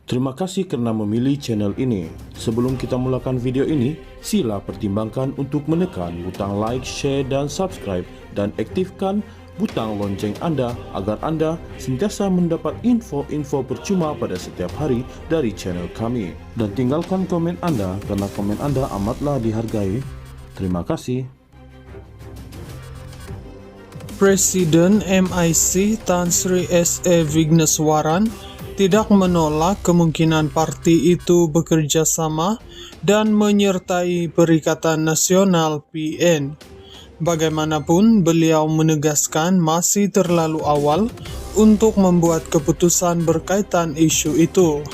Terima kasih karena memilih channel ini. Sebelum kita mulakan video ini, sila pertimbangkan untuk menekan butang like, share, dan subscribe, dan aktifkan butang lonceng Anda agar Anda sentiasa mendapat info-info percuma pada setiap hari dari channel kami. Dan tinggalkan komen Anda karena komen Anda amatlah dihargai. Terima kasih. Presiden MIC Tan Sri S.E. Vigneswaran tidak menolak kemungkinan parti itu bekerja sama dan menyertai Perikatan Nasional PN. Bagaimanapun, beliau menegaskan masih terlalu awal untuk membuat keputusan berkaitan isu itu.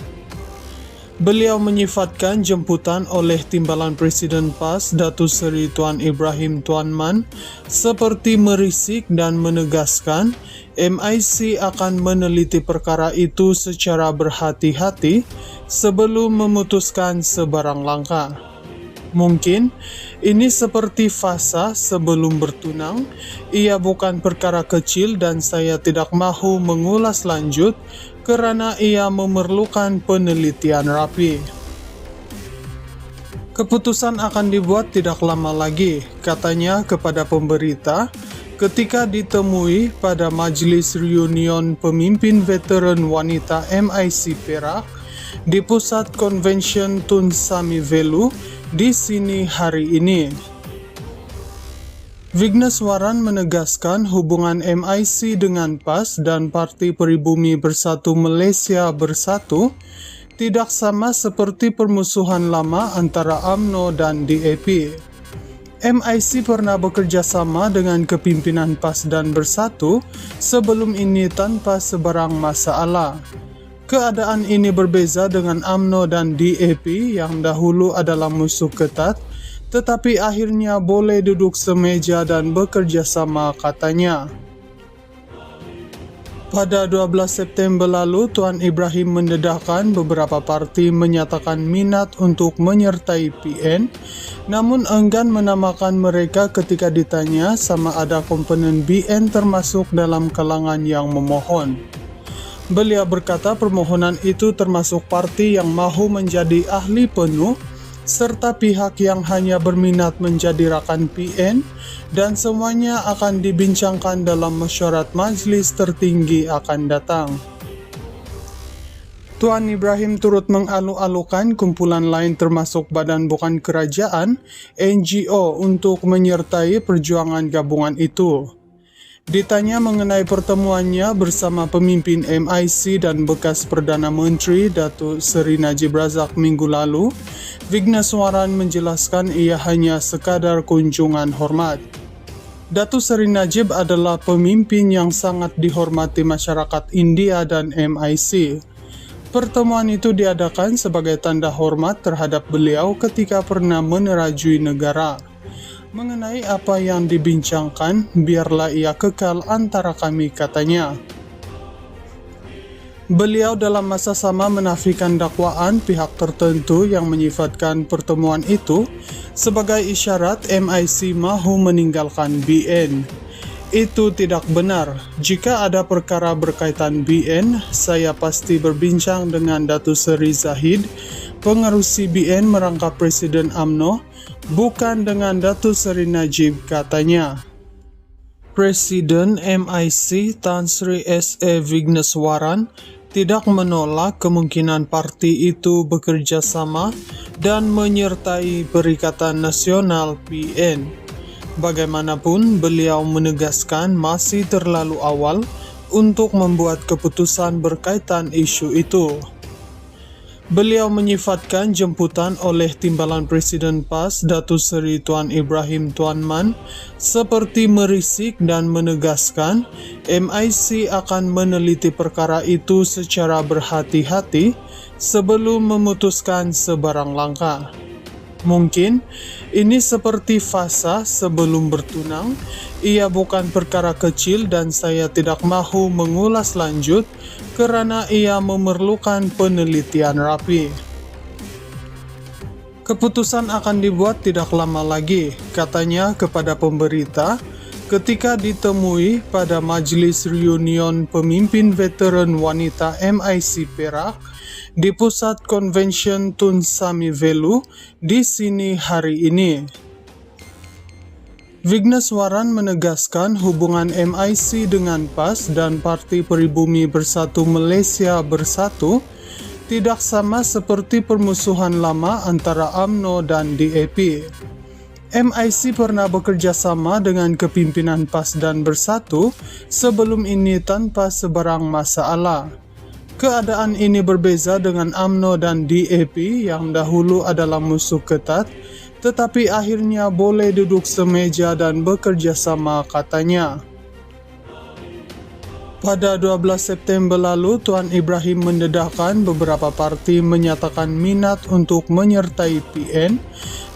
Beliau menyifatkan jemputan oleh Timbalan Presiden PAS Datuk Seri Tuan Ibrahim Tuan Man seperti merisik dan menegaskan MIC akan meneliti perkara itu secara berhati-hati sebelum memutuskan sebarang langkah. Mungkin ini seperti fasa sebelum bertunang, ia bukan perkara kecil dan saya tidak mahu mengulas lanjut kerana ia memerlukan penelitian rapi. Keputusan akan dibuat tidak lama lagi, katanya kepada pemberita ketika ditemui pada Majlis Reunion Pemimpin Veteran Wanita MIC Perak di Pusat Konvensyen Tun Sami Velu di sini hari ini. Vigneswaran menegaskan hubungan MIC dengan PAS dan Parti Peribumi Bersatu Malaysia Bersatu tidak sama seperti permusuhan lama antara UMNO dan DAP. MIC pernah bekerja sama dengan kepimpinan PAS dan Bersatu sebelum ini tanpa sebarang masalah. Keadaan ini berbeza dengan UMNO dan DAP yang dahulu adalah musuh ketat, tetapi akhirnya boleh duduk semeja dan bekerja sama, katanya. Pada 12 September lalu, Tuan Ibrahim mendedahkan beberapa parti menyatakan minat untuk menyertai PN, namun enggan menamakan mereka ketika ditanya sama ada komponen BN termasuk dalam kalangan yang memohon. Beliau berkata permohonan itu termasuk parti yang mahu menjadi ahli penuh serta pihak yang hanya berminat menjadi rakan PN dan semuanya akan dibincangkan dalam mesyuarat majlis tertinggi akan datang. Tuan Ibrahim turut mengalu-alukan kumpulan lain termasuk badan bukan kerajaan, NGO untuk menyertai perjuangan gabungan itu. Ditanya mengenai pertemuannya bersama pemimpin MIC dan bekas Perdana Menteri Datuk Seri Najib Razak minggu lalu, Vigneswaran menjelaskan ia hanya sekadar kunjungan hormat. Datuk Seri Najib adalah pemimpin yang sangat dihormati masyarakat India dan MIC. Pertemuan itu diadakan sebagai tanda hormat terhadap beliau ketika pernah menerajui negara. Mengenai apa yang dibincangkan, biarlah ia kekal antara kami, katanya. Beliau dalam masa sama menafikan dakwaan pihak tertentu yang menyifatkan pertemuan itu sebagai isyarat MIC mahu meninggalkan BN. Itu tidak benar. Jika ada perkara berkaitan BN, saya pasti berbincang dengan Datuk Seri Zahid, pengerusi BN merangkap Presiden UMNO, bukan dengan Datuk Seri Najib, katanya. Presiden MIC Tan Sri S.E. Vigneswaran tidak menolak kemungkinan parti itu bekerja sama dan menyertai Perikatan Nasional PN. Bagaimanapun, beliau menegaskan masih terlalu awal untuk membuat keputusan berkaitan isu itu. Beliau menyifatkan jemputan oleh Timbalan Presiden PAS Datuk Seri Tuan Ibrahim Tuan Man seperti merisik dan menegaskan MIC akan meneliti perkara itu secara berhati-hati sebelum memutuskan sebarang langkah. Mungkin ini seperti fasa sebelum bertunang, ia bukan perkara kecil dan saya tidak mahu mengulas lanjut kerana ia memerlukan penelitian rapi. Keputusan akan dibuat tidak lama lagi, katanya kepada pemberita ketika ditemui pada Majelis Reunion Pemimpin Veteran Wanita MIC Perak di Pusat Convention Tun Sami Velu di sini hari ini. Vigneswaran menegaskan hubungan MIC dengan PAS dan Parti Pribumi Bersatu Malaysia Bersatu tidak sama seperti permusuhan lama antara UMNO dan DAP. MIC pernah bekerja sama dengan kepimpinan PAS dan Bersatu sebelum ini tanpa sebarang masalah. Keadaan ini berbeza dengan UMNO dan DAP yang dahulu adalah musuh ketat, tetapi akhirnya boleh duduk semeja dan bekerja sama, katanya. Pada 12 September lalu, Tuan Ibrahim mendedahkan beberapa parti menyatakan minat untuk menyertai PN,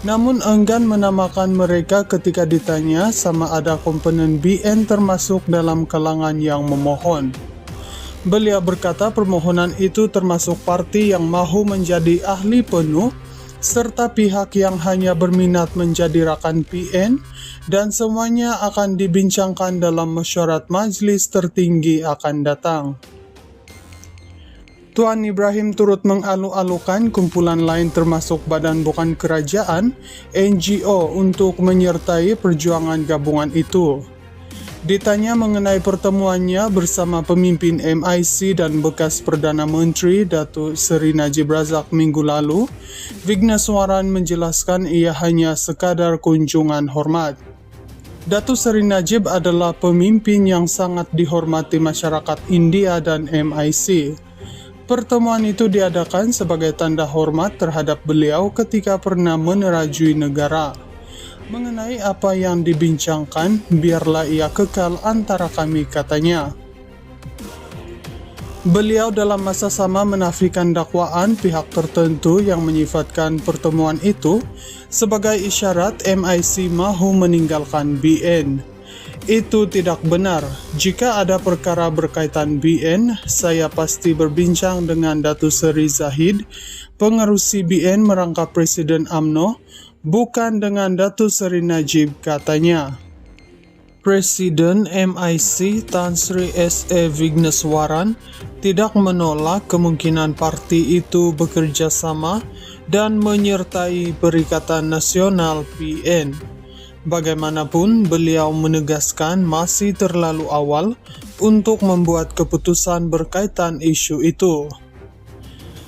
namun enggan menamakan mereka ketika ditanya sama ada komponen BN termasuk dalam kalangan yang memohon. Beliau berkata permohonan itu termasuk parti yang mahu menjadi ahli penuh, serta pihak yang hanya berminat menjadi rakan PN, dan semuanya akan dibincangkan dalam mesyuarat majlis tertinggi akan datang. Tuan Ibrahim turut mengalu-alukan kumpulan lain termasuk badan bukan kerajaan, NGO, untuk menyertai perjuangan gabungan itu. Ditanya mengenai pertemuannya bersama pemimpin MIC dan bekas Perdana Menteri Datuk Seri Najib Razak minggu lalu, Vigneswaran menjelaskan ia hanya sekadar kunjungan hormat. Datuk Seri Najib adalah pemimpin yang sangat dihormati masyarakat India dan MIC. Pertemuan itu diadakan sebagai tanda hormat terhadap beliau ketika pernah menerajui negara. Mengenai apa yang dibincangkan, biarlah ia kekal antara kami, katanya. Beliau dalam masa sama menafikan dakwaan pihak tertentu yang menyifatkan pertemuan itu sebagai isyarat MIC mahu meninggalkan BN. Itu tidak benar. Jika ada perkara berkaitan BN, saya pasti berbincang dengan Datuk Seri Zahid, pengerusi BN merangkap Presiden UMNO, bukan dengan Datuk Seri Najib, katanya. Presiden MIC Tan Sri S.A. Vigneswaran tidak menolak kemungkinan parti itu bekerja sama dan menyertai Perikatan Nasional PN. Bagaimanapun, beliau menegaskan masih terlalu awal untuk membuat keputusan berkaitan isu itu.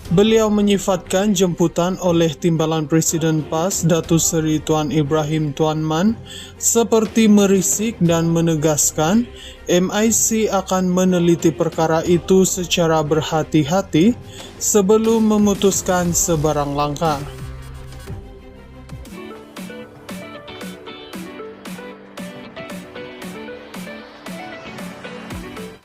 Beliau menyifatkan jemputan oleh Timbalan Presiden PAS Datuk Seri Tuan Ibrahim Tuan Man seperti merisik dan menegaskan MIC akan meneliti perkara itu secara berhati-hati sebelum memutuskan sebarang langkah.